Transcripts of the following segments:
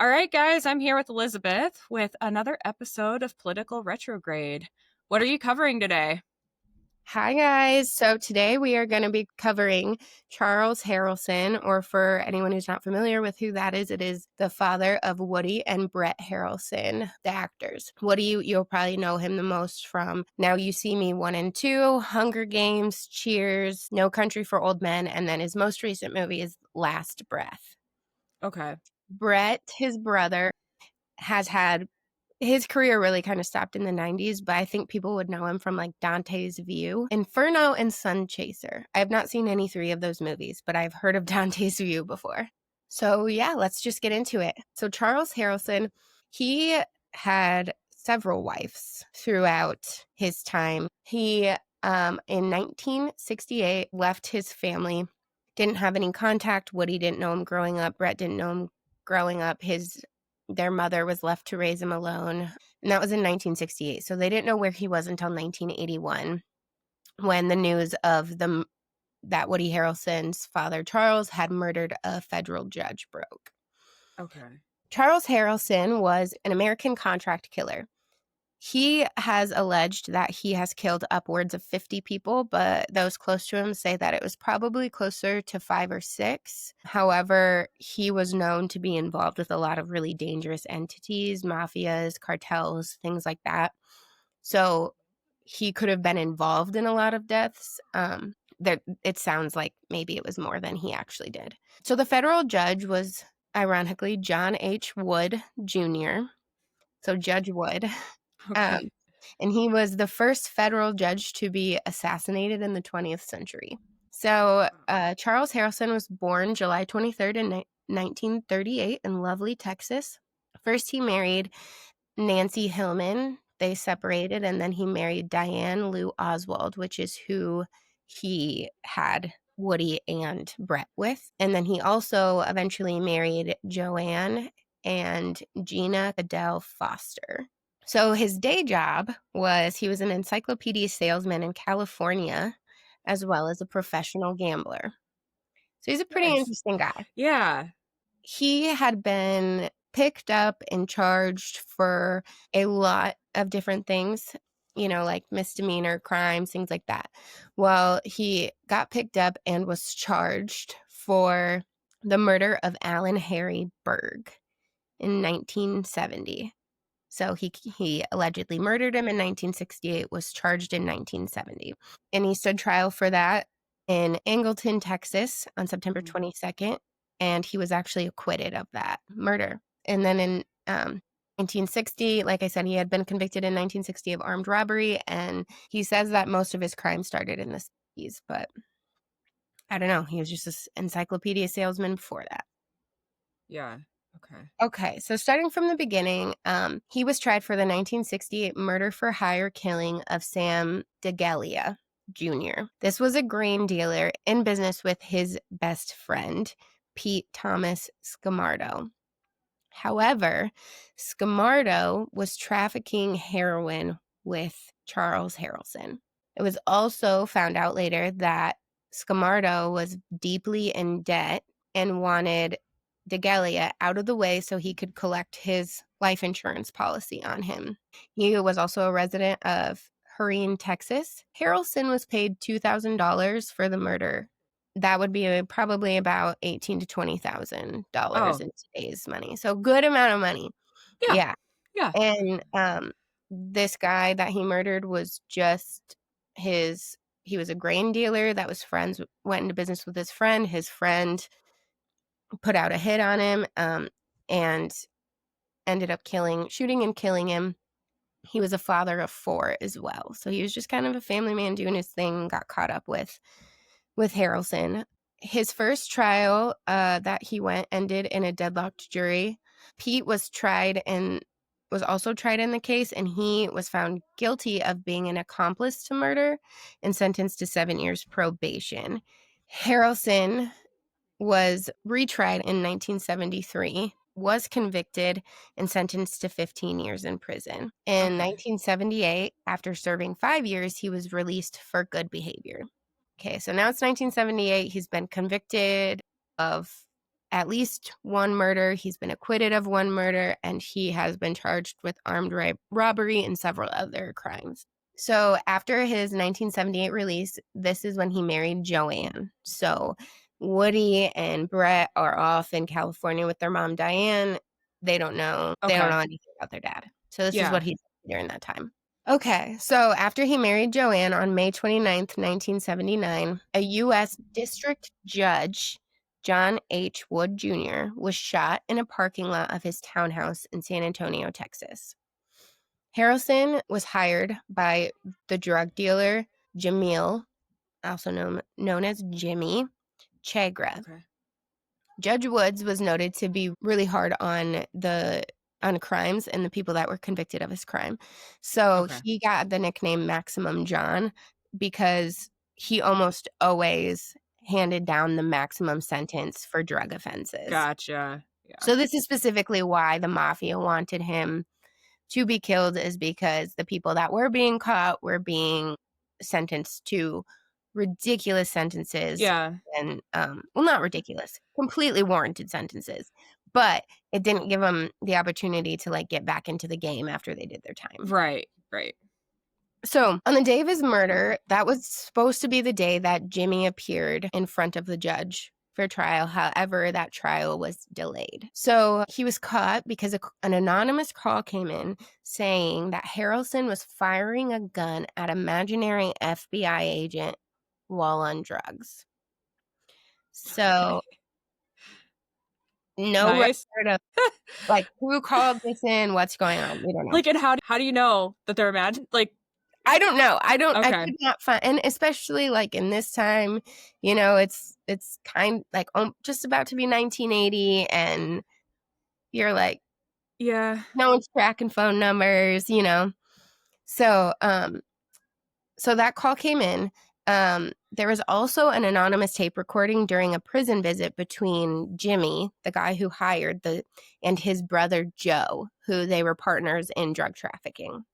All right, guys, I'm here with Elizabeth with another episode of Political Retrograde. What are you covering today? Hi, guys. So today we are going to be covering Charles Harrelson, or for anyone who's not familiar with who that is, it is the father of Woody and Brett Harrelson, the actors. Woody, you'll probably know him the most from Now You See Me 1 and 2, Hunger Games, Cheers, No Country for Old Men, and then his most recent movie is Last Breath. Okay. Brett, his brother, has had his career really kind of stopped in the 90s, but I think people would know him from like Dante's View, Inferno, and Sun Chaser. I have not seen any three of those movies, but I've heard of Dante's View before. So yeah, let's just get into it. So Charles Harrelson, he had several wives throughout his time. He, in 1968, left his family, didn't have any contact. Woody didn't know him growing up. Brett didn't know him growing up. Their mother was left to raise him alone. And that was in 1968. So they didn't know where he was until 1981 when the news of that Woody Harrelson's father, Charles, had murdered a federal judge broke. Okay. Charles Harrelson was an American contract killer. He has alleged that he has killed upwards of 50 people, but those close to him say that it was probably closer to 5 or 6. However, he was known to be involved with a lot of really dangerous entities, mafias, cartels, things like that. So he could have been involved in a lot of deaths. It sounds like maybe it was more than he actually did. So the federal judge was, ironically, John H. Wood Jr., so Judge Wood. Okay. And he was the first federal judge to be assassinated in the 20th century. So Charles Harrelson was born July 23rd in 1938 in Lovely, Texas. First, he married Nancy Hillman. They separated, and then he married Diane Lou Oswald, which is who he had Woody and Brett with. And then he also eventually married Joanne and Gina Adele Foster. So his day job was he was an encyclopedia salesman in California, as well as a professional gambler. So he's a pretty Nice. interesting guy. Yeah. He had been picked up and charged for a lot of different things, like misdemeanor crimes, things like that. Well, he got picked up and was charged for the murder of Alan Harry Berg in 1970. So he allegedly murdered him in 1968, was charged in 1970. And he stood trial for that in Angleton, Texas on September 22nd. And he was actually acquitted of that murder. And then in 1960, like I said, he had been convicted in 1960 of armed robbery. And he says that most of his crimes started in the 60s. But I don't know. He was just an encyclopedia salesman before that. Yeah. Okay. Okay, so starting from the beginning, he was tried for the 1968 murder for hire killing of Sam DeGalia Jr. This was a grain dealer in business with his best friend, Pete Thomas Scamardo. However, Scamardo was trafficking heroin with Charles Harrelson. It was also found out later that Scamardo was deeply in debt and wanted DeGalia out of the way so he could collect his life insurance policy on him. He was also a resident of Herrien, Texas. Harrelson was paid $2,000 for the murder. That would be probably about $18,000 to $20,000 in today's money. So good amount of money. Yeah. Yeah. And this guy that he murdered was just he was a grain dealer that was went into business with his friend. His friend put out a hit on him and ended up shooting and killing him. He was a father of 4 as well. So he was just kind of a family man doing his thing, got caught up with Harrelson. His first trial that he went ended in a deadlocked jury. Pete was also tried in the case, and he was found guilty of being an accomplice to murder and sentenced to 7 years probation. Harrelson was retried in 1973, was convicted and sentenced to 15 years in prison. In 1978, after serving 5 years, he was released for good behavior. Okay, so now it's 1978. He's been convicted of at least one murder. He's been acquitted of one murder, and he has been charged with armed robbery and several other crimes. So after his 1978 release, this is when he married Joanne. So Woody and Brett are off in California with their mom, Diane. They don't know. They don't Okay. know anything about their dad. So this is Yeah. what he's doing during that time. Okay, so after he married Joanne on May 29th, 1979, a U.S. district judge, John H. Wood Jr., was shot in a parking lot of his townhouse in San Antonio, Texas. Harrelson was hired by the drug dealer Jamil, also known as Jimmy Chagra. Okay. Judge Woods was noted to be really hard on crimes and the people that were convicted of his crime. So Okay. he got the nickname Maximum John because he almost always handed down the maximum sentence for drug offenses. Gotcha. Yeah. So this is specifically why the mafia wanted him to be killed, is because the people that were being caught were being sentenced to ridiculous sentences. Yeah. And well, not ridiculous, completely warranted sentences, but it didn't give them the opportunity to like get back into the game after they did their time. Right. Right. So on the day of his murder, that was supposed to be the day that Jimmy appeared in front of the judge for trial. However, that trial was delayed. So he was caught because an anonymous call came in saying that Harrelson was firing a gun at an imaginary FBI agent while on drugs. So no Nice. record of like who called this in, what's going on. We don't know. Like, and how do you know that they're imagined? Like, I don't know. I okay. could not find, and especially like in this time, you know, it's kind like just about to be 1980, and you're like, Yeah. no one's tracking phone numbers, you know. So, so that call came in. There was also an anonymous tape recording during a prison visit between Jimmy, the guy who hired and his brother Joe, who they were partners in drug trafficking.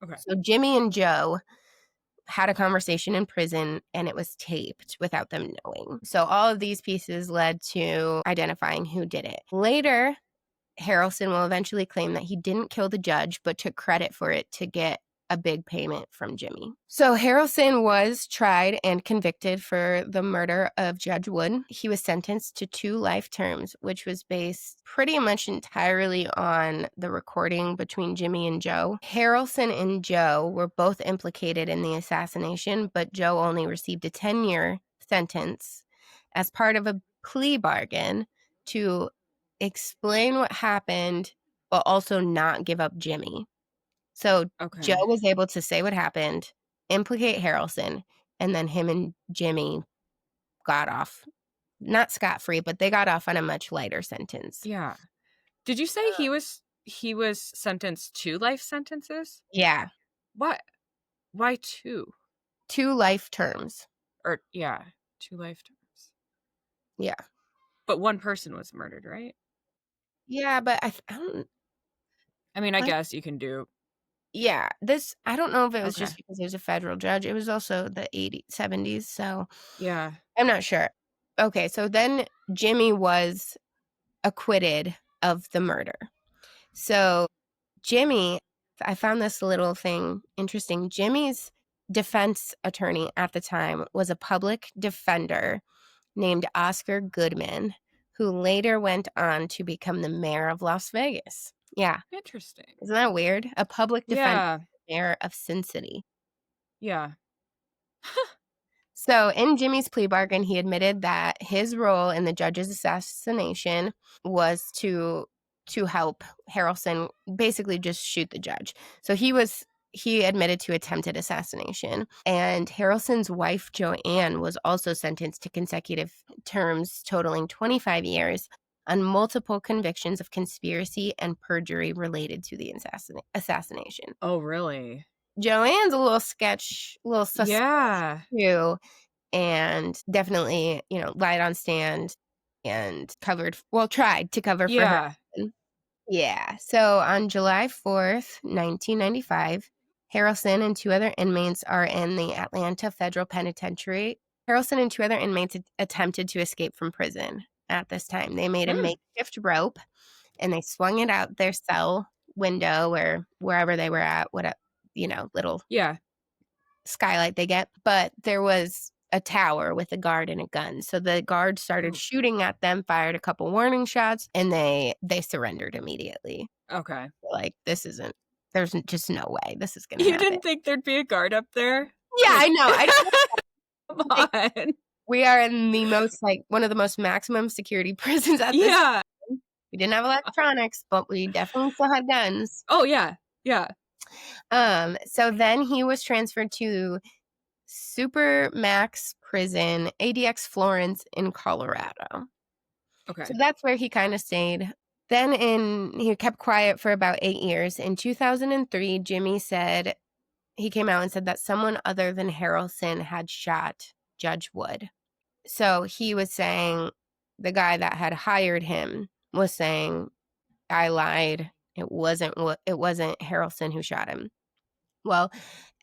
Okay. So Jimmy and Joe had a conversation in prison, and it was taped without them knowing. So all of these pieces led to identifying who did it. Later, Harrelson will eventually claim that he didn't kill the judge, but took credit for it to get a big payment from Jimmy. So Harrelson was tried and convicted for the murder of Judge Wood. He was sentenced to 2 life terms, which was based pretty much entirely on the recording between Jimmy and Joe. Harrelson and Joe were both implicated in the assassination, but Joe only received a 10-year sentence as part of a plea bargain to explain what happened, but also not give up Jimmy. So Okay. Joe was able to say what happened, implicate Harrelson, and then him and Jimmy got off, not scot-free, but they got off on a much lighter sentence. Yeah. Did you say he was sentenced to life sentences? Yeah. What? Why 2? 2 life terms. Or yeah, 2 life terms. Yeah. But one person was murdered, right? Yeah, but I don't. I mean, I guess you can do. Yeah, I don't know if it was Okay. just because it was a federal judge. It was also the 80s, 70s, so Yeah. I'm not sure. Okay, so then Jimmy was acquitted of the murder. So Jimmy, I found this little thing interesting. Jimmy's defense attorney at the time was a public defender named Oscar Goodman, who later went on to become the mayor of Las Vegas. Yeah. Interesting. Isn't that weird? A public defender, Yeah. mayor of Sin City. Yeah. So in Jimmy's plea bargain, he admitted that his role in the judge's assassination was to help Harrelson basically just shoot the judge. So he admitted to attempted assassination. And Harrelson's wife, Joanne, was also sentenced to consecutive terms totaling 25 years on multiple convictions of conspiracy and perjury related to the assassination. Oh, really? Joanne's a little suspect Yeah. too, and definitely, lied on stand and tried to cover for her. Yeah. Yeah. So on July 4th, 1995, Harrelson and 2 other inmates are in the Atlanta Federal Penitentiary. Harrelson and 2 other inmates attempted to escape from prison at this time. They made a Mm. makeshift rope and they swung it out their cell window or wherever they were at, what little Yeah. skylight they get. But there was a tower with a guard and a gun. So the guard started Ooh. shooting at them, fired a couple warning shots, and they surrendered immediately. Okay. Like, there's just no way this is gonna You happen. didn't think there'd be a guard up there? Yeah, Like, I know. I come don't think on. we are in the most, one of the most maximum security prisons at this. Yeah. We didn't have electronics, but we definitely still had guns. Oh, yeah. Yeah. So then he was transferred to Super Max Prison, ADX Florence in Colorado. Okay. So that's where he kind of stayed. Then he kept quiet for about 8 years. In 2003, Jimmy said, he came out and said that someone other than Harrelson had shot Judge Wood. So he was saying, the guy that had hired him was saying, I lied. It wasn't Harrelson who shot him. Well,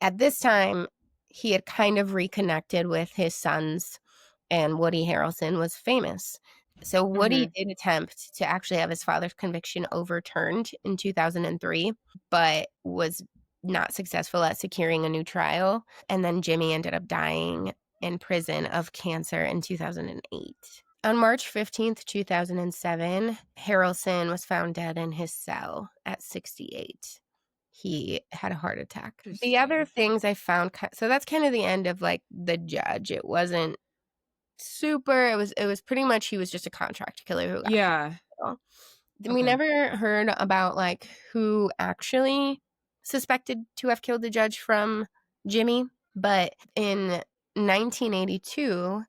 at this time, he had kind of reconnected with his sons, and Woody Harrelson was famous. So Woody did attempt to actually have his father's conviction overturned in 2003, but was not successful at securing a new trial. And then Jimmy ended up dying in prison of cancer in 2008. On March 15th, 2007, Harrelson was found dead in his cell at 68. He had a heart attack. The other things I found, so that's kind of the end of the judge. It wasn't super. It was pretty much he was just a contract killer who got killed. We Okay. never heard about who actually suspected to have killed the judge from Jimmy, but in 1982,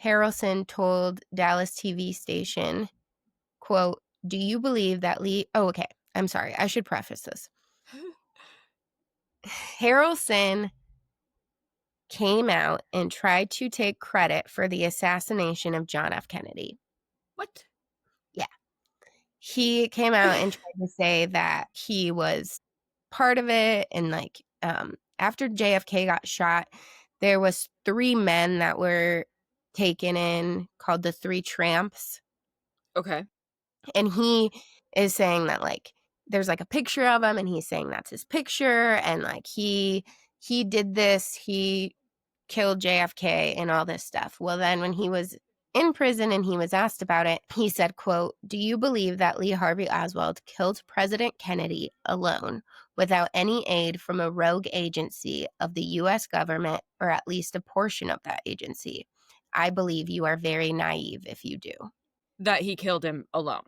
Harrelson told Dallas TV station, quote, "Do you believe that Lee..." Oh, okay. I'm sorry. I should preface this. Harrelson came out and tried to take credit for the assassination of John F. Kennedy. What? Yeah. He came out and tried to say that he was part of it. And after JFK got shot, there was 3 men that were taken in called the 3 Tramps. Okay. And he is saying that there's a picture of him and he's saying that's his picture. And he did this, he killed JFK and all this stuff. Well, then when he was in prison and he was asked about it, he said, quote, "Do you believe that Lee Harvey Oswald killed President Kennedy alone without any aid from a rogue agency of the U.S. government or at least a portion of that agency? I believe you are very naive if you do." That he killed him alone.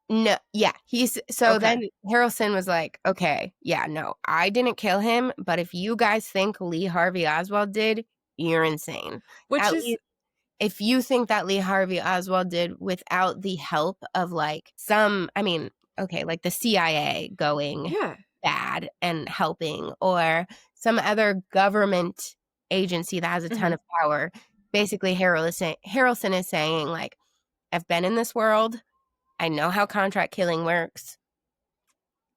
No, yeah. Then Harrelson was like, okay, yeah, no, I didn't kill him, but if you guys think Lee Harvey Oswald did, you're insane. Which At is... least if you think that Lee Harvey Oswald did without the help of the CIA going bad and helping, or some other government agency that has a ton of power. Basically, Harrelson is saying, I've been in this world. I know how contract killing works.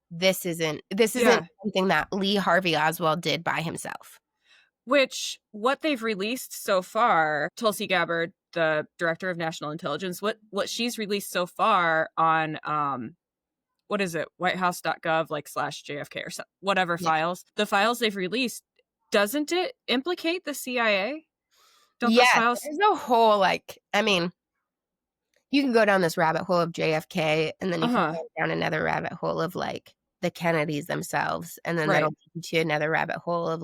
This isn't something that Lee Harvey Oswald did by himself. Which, what they've released so far, Tulsi Gabbard, the director of national intelligence, what she's released so far on, what is it, whitehouse.gov, /JFK or whatever files, the files they've released, doesn't it implicate the CIA? Don't those files... There's a whole, you can go down this rabbit hole of JFK, and then you can go down another rabbit hole of, the Kennedys themselves, and then that'll lead to another rabbit hole of,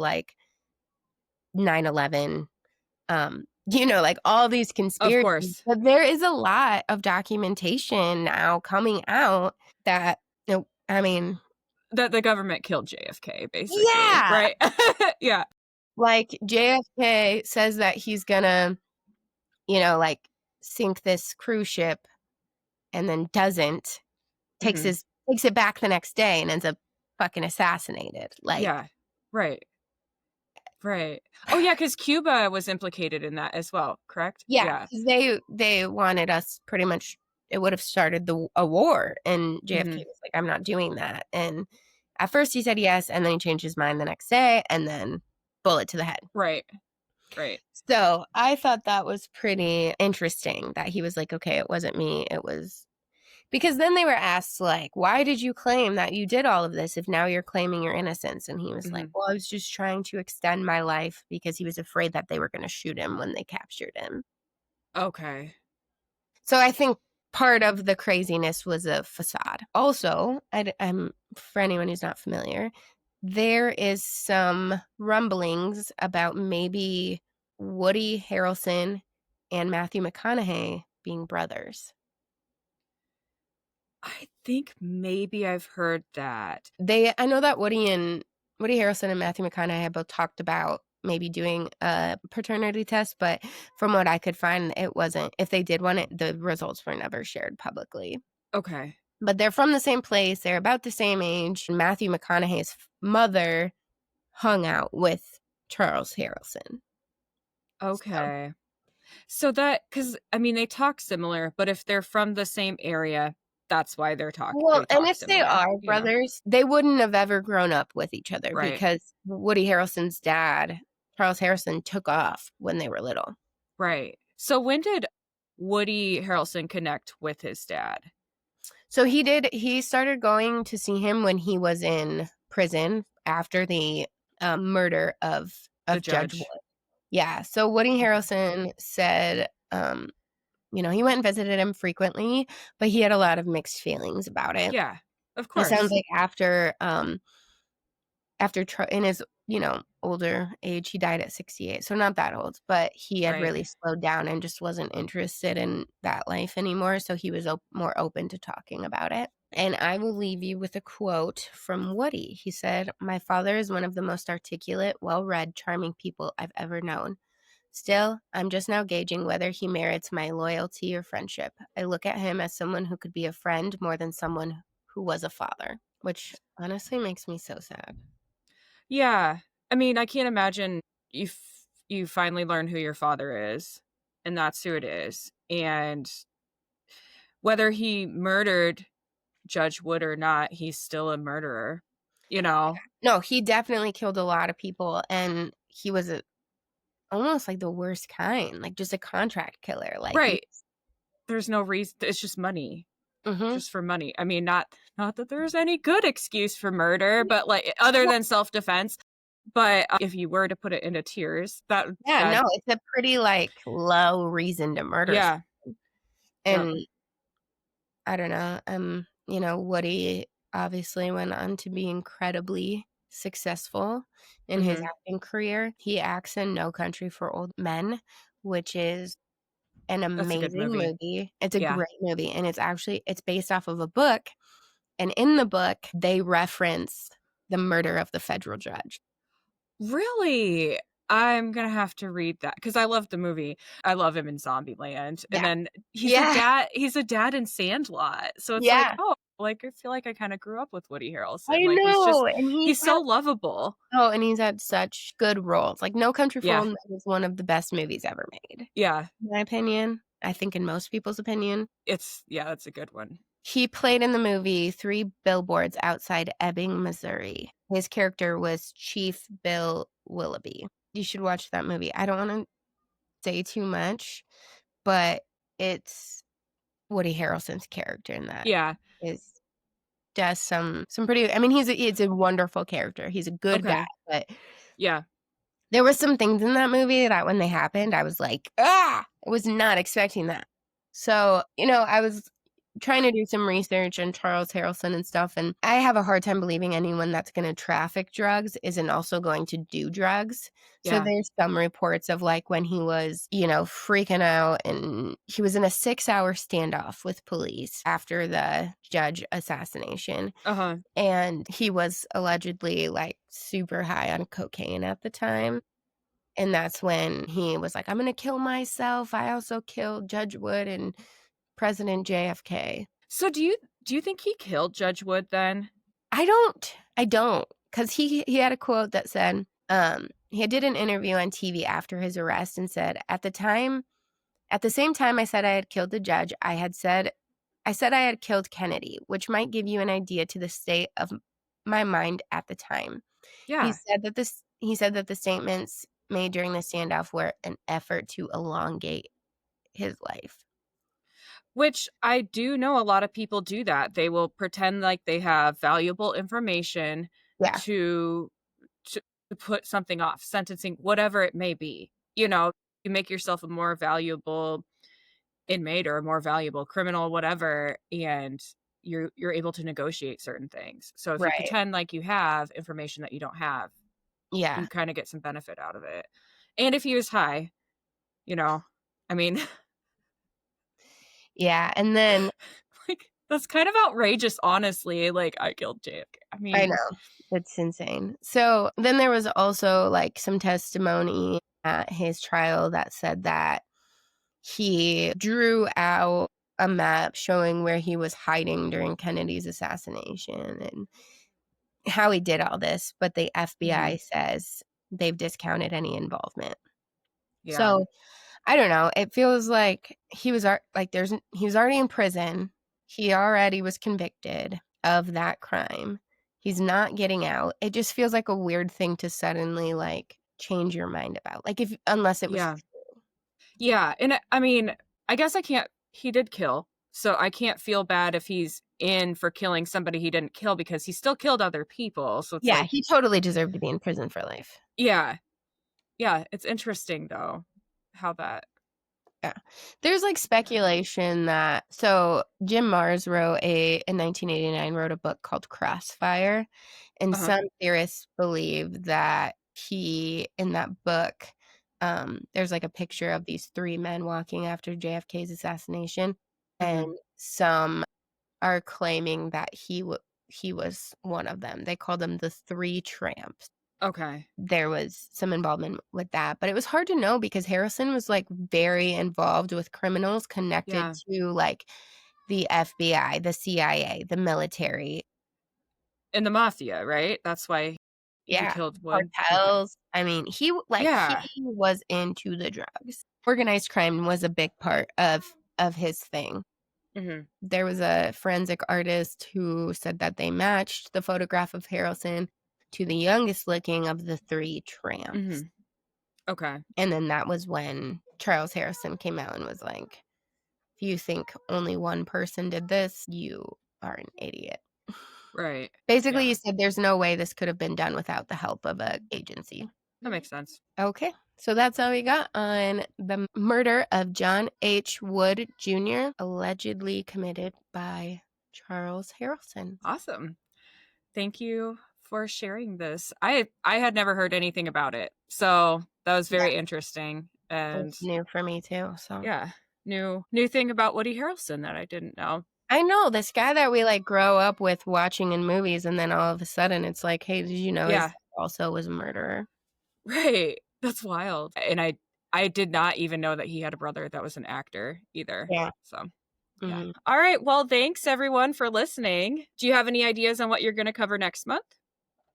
9/11, all these conspiracies. Of course. But there is a lot of documentation now coming out that, that the government killed JFK, basically. Yeah. Right? Yeah. JFK says that he's gonna, sink this cruise ship, and then doesn't. Takes it back the next day and ends up fucking assassinated. Yeah. Right. Oh, yeah, because Cuba was implicated in that as well, correct? Yeah. They wanted us pretty much... It would have started a war, and JFK was like, "I'm not doing that." And at first he said yes, and then he changed his mind the next day, and then bullet to the head. Right. Right. So I thought that was pretty interesting that he was like, okay, it wasn't me. It was because then they were asked, like, why did you claim that you did all of this if now you're claiming your innocence? And he was like, Mhm. well, I was just trying to extend my life because he was afraid that they were going to shoot him when they captured him. Okay. So I think part of the craziness was a facade. Also, I'm for anyone who's not familiar, there is some rumblings about maybe Woody Harrelson and Matthew McConaughey being brothers. I think maybe I've heard that. I know that Woody Harrelson and Matthew McConaughey have both talked about maybe doing a paternity test, but from what I could find, it wasn't. If they did one, the results were never shared publicly. Okay. But they're from the same place. They're about the same age. Matthew McConaughey's mother hung out with Charles Harrelson. So, Okay. So that, because I mean, they talk similar, but if they're from the same area, that's why well, they and talk if they similar, are brothers, they wouldn't have ever grown up with each other Right. because Woody Harrelson's dad, Charles Harrison, took off when they were little. Right. So when did Woody Harrelson connect with his dad? So he started going to see him when he was in prison after the murder The of Judge Wood. judge. Yeah. So Woody Okay. Harrelson said, he went and visited him frequently, but he had a lot of mixed feelings about it. Yeah, of It sounds course. like in his, older age, he died at 68, so not that old, but he had Right. really slowed down and just wasn't interested in that life anymore, so he was more open to talking about it. And I will leave you with a quote from Woody. He said, "My father is one of the most articulate, well-read, charming people I've ever known. Still, I'm just now gauging whether he merits my loyalty or friendship. I look at him as someone who could be a friend more than someone who was a father," which honestly makes me so sad. Yeah. I mean, I can't imagine you finally learn who your father is, and that's who it is. And whether he murdered Judge Wood or not, he's still a murderer, you know? No, he definitely killed a lot of people, and he was almost like the worst kind, like just a contract killer. Like he, Right. There's no reason. It's just money. hmm Just for money. I mean, not that there's any good excuse for murder, but like other than self-defense. But if you were to put it into tiers, yeah, that no, it's a pretty like low reason to murder yeah. someone. Yep. And I don't know, Woody obviously went on to be incredibly successful in his Mhm. acting career. He acts in No Country for Old Men, which is an That's a good amazing movie. movie. It's a Yeah. great movie, and it's based off of a book, and in the book, they reference the murder of the federal judge. Really? I'm gonna have to read that because I love the movie. I love him in Zombieland, and Yeah. then Yeah. he's a dad in Sandlot, so it's like, Yeah. oh, like, I feel like I kinda grew up with Woody I Harrelson, like, know, and he's he's had so lovable. and he's had such good roles. Like, No Country for Yeah. Old Men is one of the best movies ever made, Yeah. in my opinion. I think in most people's opinion. That's a good one. He played in the movie Three Billboards Outside Ebbing, Missouri. His character was Chief Bill Willoughby. You should watch that movie. I don't wanna say too much, but it's Woody Harrelson's character in that Yeah. is does some pretty he's a wonderful character. He's a good guy, Okay. but Yeah. there were some things in that movie that when they happened, I was like, "Ah!" I was not expecting that. So, I was trying to do some research on Charles Harrelson and stuff, and I have a hard time believing anyone that's gonna traffic drugs isn't also going to do drugs. So Yeah. there's some reports of, like, when he was, freaking out, and he was in a 6-hour standoff with police after the judge assassination, Uh-huh. and he was allegedly, like, super high on cocaine at the time. And that's when he was like, "I'm gonna kill myself. I also killed Judge Wood and President JFK." So do you think he killed Judge Wood then? I don't, because he had a quote that said, he did an interview on TV after his arrest and said, at the same time I said I had killed the judge, I said I had killed Kennedy, which might give you an idea to the state of my mind at the time." Yeah. He said that the statements made during the standoff were an effort to elongate his life. Which I do know a lot of people do that. They will pretend like they have valuable information Yeah, to to put something off, sentencing, whatever it may be. You know, you make yourself a more valuable inmate or a more valuable criminal, whatever, and you're able to negotiate certain things. So if you right. pretend like you have information that you don't have, Yeah, you kind of get some benefit out of it. And if he was high, you know, I mean, yeah, and then like that's kind of outrageous, honestly. Like I killed Jake. I I mean, know, it's insane. So, then there was also, like, some testimony at his trial that said that he drew out a map showing where he was hiding during Kennedy's assassination and how he did all this, but the mhm, FBI says they've discounted any involvement. yeah, So, I don't know, it feels like he was he was already in prison. He already was convicted of that crime. He's not getting out. It just feels like a weird thing to suddenly, like, change your mind about, like, if unless it was yeah, yeah. And I mean, I guess I can't. He did kill, so I can't feel bad if he's in for killing somebody he didn't kill because he still killed other people. So it's Yeah, like, he totally deserved to be in prison for life. yeah, yeah. It's interesting though how that. Yeah. There's, like, speculation that so Jim Marrs wrote in 1989, wrote a book called Crossfire, and Uh-huh. some theorists believe that he in that book, there's, like, a picture of these 3 men walking after JFK's assassination, and Hmm. some are claiming that he was one of them. They called them the 3 tramps. Okay. There was some involvement with that, but it was hard to know because Harrison was, like, very involved with criminals connected Yeah. to, like, the FBI, the CIA, the military. In the mafia, right? That's why he Yeah, killed Wood. Okay. cartels. I mean, he Yeah. was into the drugs. Organized crime was a big part of his thing. Hmm. There was a forensic artist who said that they matched the photograph of Harrelson to the youngest looking of the 3 tramps. Hmm. Okay. And then that was when Charles Harrison came out and was like, "If you think only one person did this, you are an idiot." Right. Basically, he Yeah. said there's no way this could have been done without the help of a agency. That makes sense. Okay, so that's all we got on the murder of John H. Wood Jr., allegedly committed by Charles Harrelson. Awesome. Thank you for sharing this. I had never heard anything about it. So that was Yeah, very interesting. And it's new for me too, so yeah, new thing about Woody Harrelson that I didn't know. I know this guy that we, like, grow up with watching in movies, and then all of a sudden it's like, "Hey, did you know his Yeah. dad also was a murderer?" Right. That's wild. And I did not even know that he had a brother that was an actor either. Yeah, So, yeah. mhm. All right. Well, thanks everyone for listening. Do you have any ideas on what you're going to cover next month?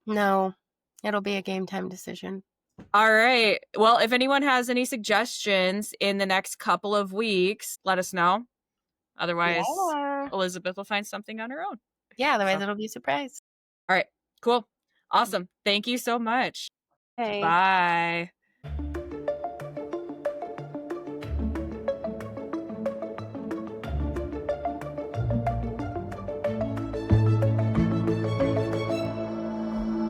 No, it'll be a game time decision. All right. Well, if anyone has any suggestions in the next couple of weeks, let us know. Otherwise, Yeah. Elizabeth will find something on her own. Yeah, So, otherwise it'll be a surprise. all right. Cool. Awesome. Thank you so much. Hey. Bye.